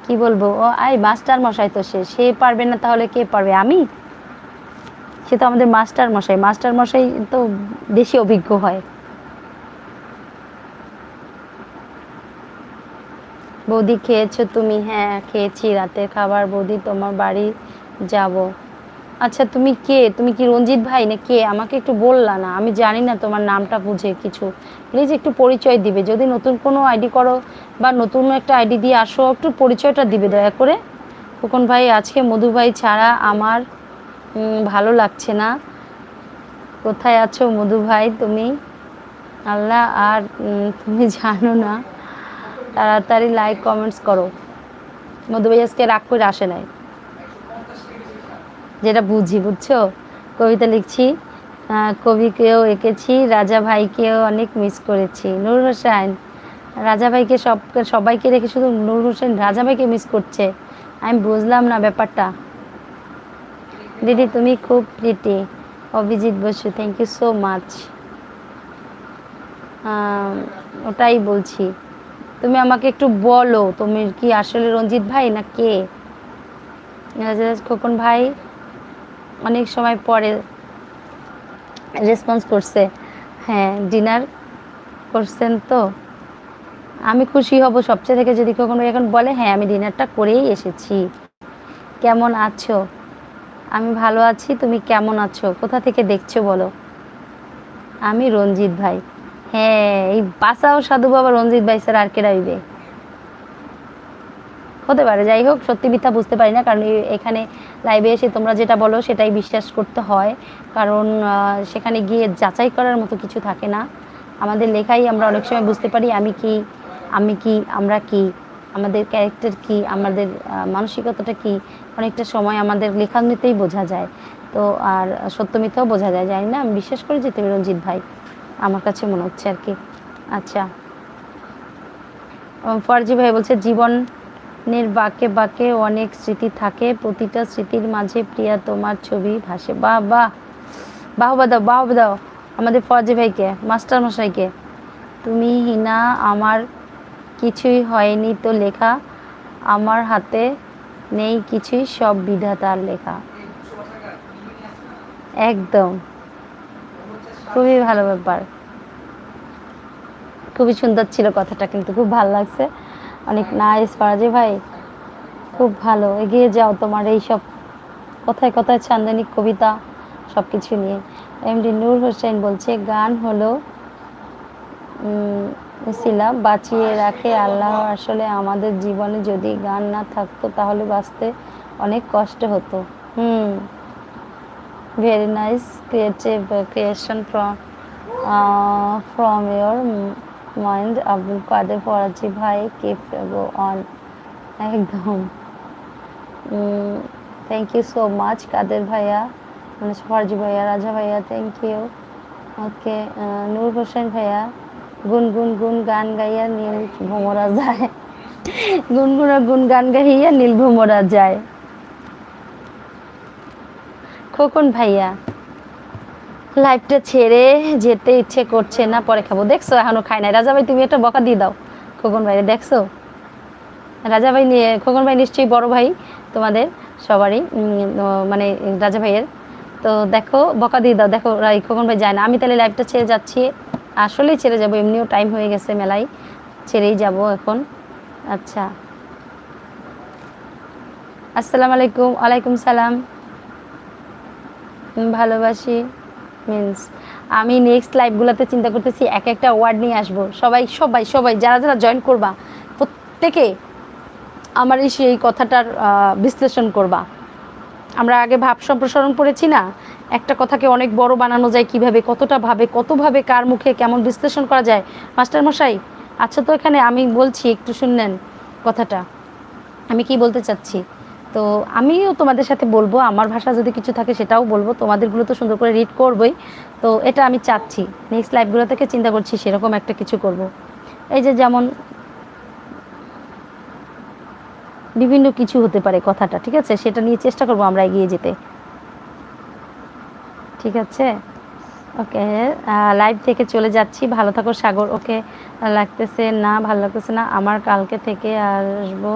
কি বলবো, ও I master মশাই, তো সে পারবে না তাহলে কে পারবে? আমি? সে তো আমাদের মাস্টার মশাই, মাস্টার মশাই তো বেশি অভিজ্ঞ হয়। বৌদি খেয়েছো তুমি? হ্যাঁ খেয়েছি, রাতের খাবার। বৌদি তোমার বাড়ি যাব। আচ্ছা তুমি কে? তুমি কি রঞ্জিত ভাই না কে? আমাকে একটু বললা না, আমি জানি না তোমার নামটা বুঝে কিছু। প্লিজ একটু পরিচয় দিবে, যদি নতুন কোনো আইডি করো বা নতুন একটা আইডি দিয়ে আসো, একটু পরিচয়টা দিবে দয়া করে। খোকন ভাই আজকে মধু ভাই ছাড়া আমার ভালো লাগছে না। কোথায় আছো মধু ভাই তুমি? আল্লাহ আর তুমি জানো না। তাড়াতাড়ি লাইক কমেন্টস করো। মধু ভাই আজকে রাগ করে আসে নাই, যেটা বুঝি, বুঝছো? কবিতা লিখছি, কবিকেও এঁকেছি, রাজা ভাইকেও অনেক মিস করেছি। নূর হোসেন রাজা ভাইকে সবাইকে রেখে শুধু নূর হোসেন রাজা ভাইকে মিস করছে, আমি বুঝলাম না ব্যাপারটা। দিদি তুমি খুব pretty. Abhijit Basu, thank you so much. ওটাই বলছি, তুমি আমাকে একটু বলো তুমি কি আসলে রঞ্জিত ভাই না কে? খোকন ভাই অনেক সময় পরে রেসপন্স করছে। হ্যাঁ ডিনার করছেন তো? আমি খুশি হব সবচেয়ে থেকে যদি কখনো এখন বলে হ্যাঁ আমি ডিনারটা করেই এসেছি। কেমন আছো? আমি ভালো আছি, তুমি কেমন আছো? কোথা থেকে দেখছো বলো? আমি রঞ্জিত ভাই। হ্যাঁ এই বাসাও সাধু বাবা রঞ্জিত ভাই স্যার, আর কেডা হইবে? হতে পারে, যাই হোক সত্যি মিথ্যা বুঝতে পারি না, কারণ এখানে লাইভে এসে তোমরা যেটা বলো সেটাই বিশ্বাস করতে হয়, কারণ সেখানে গিয়ে যাচাই করার মতো কিছু থাকে না। আমাদের লেখাই আমরা অনেক সময় বুঝতে পারি আমি কি, আমরা কি, আমাদের ক্যারেক্টার কি, আমাদের মানসিকতাটা কি, অনেকটা সময় আমাদের লেখানিতেই বোঝা যায়। তো আর সত্য মিথ্যাও বোঝা যায়, জানি না, আমি বিশ্বাস করি যে তুমি রঞ্জিত ভাই, আমার কাছে মনে হচ্ছে আর কি। আচ্ছা ফরজি ভাই বলছে জীবনের বাঁকে বাঁকে অনেক স্মৃতি থাকে, প্রতিটা স্মৃতির মাঝে প্রিয়া তোমার ছবি ভাসে। বাহ বাহ, বাহবা দাও বাহবা দাও আমাদের ফরজি ভাইকে, মাস্টার মশাইকে। তুমি হিনা আমার কিছুই হয়নি তো লেখা, আমার হাতে নেই কিছুই, সব বিধাতার লেখা। একদম, খুবই ভালো ব্যাপার, খুবই সুন্দর ছিল কথাটা, কিন্তু খুব ভালো লাগছে, অনেক নাইস ফরাজি ভাই, খুব ভালো। এগিয়ে যাও তোমার এই সব কথায় কথায় চান্দানিক কবিতা সব কিছু নিয়ে। এমডি নূর হোসেন বলছে গান হলো উসিলা, বাঁচিয়ে রাখে আল্লাহ। আসলে আমাদের জীবনে যদি গান না থাকতো তাহলে বাঁচতে অনেক কষ্ট হতো। Very nice creative creation from your mind. Abdul Kader Faraji ভাই, কিপ গো অন। একদম, thank you so much Kader ভাইয়া, মানে ফরজি ভাইয়া, রাজা ভাইয়া, thank you. Okay Nur Hossain ভাইয়া, গুনগুন গুন গান গাইয়া নীল ভোমরা যায়, গুনগুনা গুন গান গাইয়া নীল ভোমরা যায়। খোকন ভাইয়া লাইভটা ছেড়ে যেতে ইচ্ছে করছে না, পরে খাবো। দেখছো এখনো খাই নাই। রাজা ভাই তুমি একটা বকা দিয়ে দাও খোকন ভাই, দেখছো? রাজা ভাই নিয়ে, খোকন ভাই নিশ্চয়ই বড় ভাই তোমাদের সবারই, মানে রাজা ভাইয়ের। তো দেখো বকা দিয়ে দাও, দেখো খোকন ভাই যায় না। আমি তাহলে লাইভটা ছেড়ে যাচ্ছি, আসলেই ছেড়ে যাব, এমনিও টাইম হয়ে গেছে মেলায়, ছেড়েই যাব এখন। আচ্ছা আসসালামু আলাইকুম। ওয়ালাইকুম সালাম। ভালোবাসি মিন্স আমি নেক্সট লাইভগুলোতে চিন্তা করতেছি এক একটা ওয়ার্ড নিয়ে আসবো। সবাই সবাই সবাই যারা যারা জয়েন করবা প্রত্যেকে আমার সেই কথাটার বিশ্লেষণ করবা। আমরা আগে ভাব সম্প্রসারণ পড়েছি না, একটা কথাকে অনেক বড় বানানো যায় কিভাবে, কতভাবে কার মুখে কেমন বিশ্লেষণ করা যায়। মাস্টার মশাই আচ্ছা, তো এখানে আমি বলছি একটু শুনলেন কথাটা, আমি কি বলতে চাচ্ছি। তো আমিও তোমাদের সাথে বলবো, আমার ভাষা যদি কিছু থাকে সেটাও বলবো, তোমাদেরগুলো তো সুন্দর করে রিড করবোই। তো এটা আমি চাচ্ছি নেক্সট লাইভগুলো থেকে চিন্তা করছি সেরকম একটা কিছু করব। এই যে যেমন বিভিন্ন কিছু হতে পারে কথাটা, ঠিক আছে, সেটা নিয়ে চেষ্টা করবো আমরা এগিয়ে যেতে, ঠিক আছে? ওকে লাইভ থেকে চলে যাচ্ছি, ভালো থাকো সাগর। ওকে লাগতেছে না, ভালো লাগতেছে না আমার, কালকে থেকে আসবো।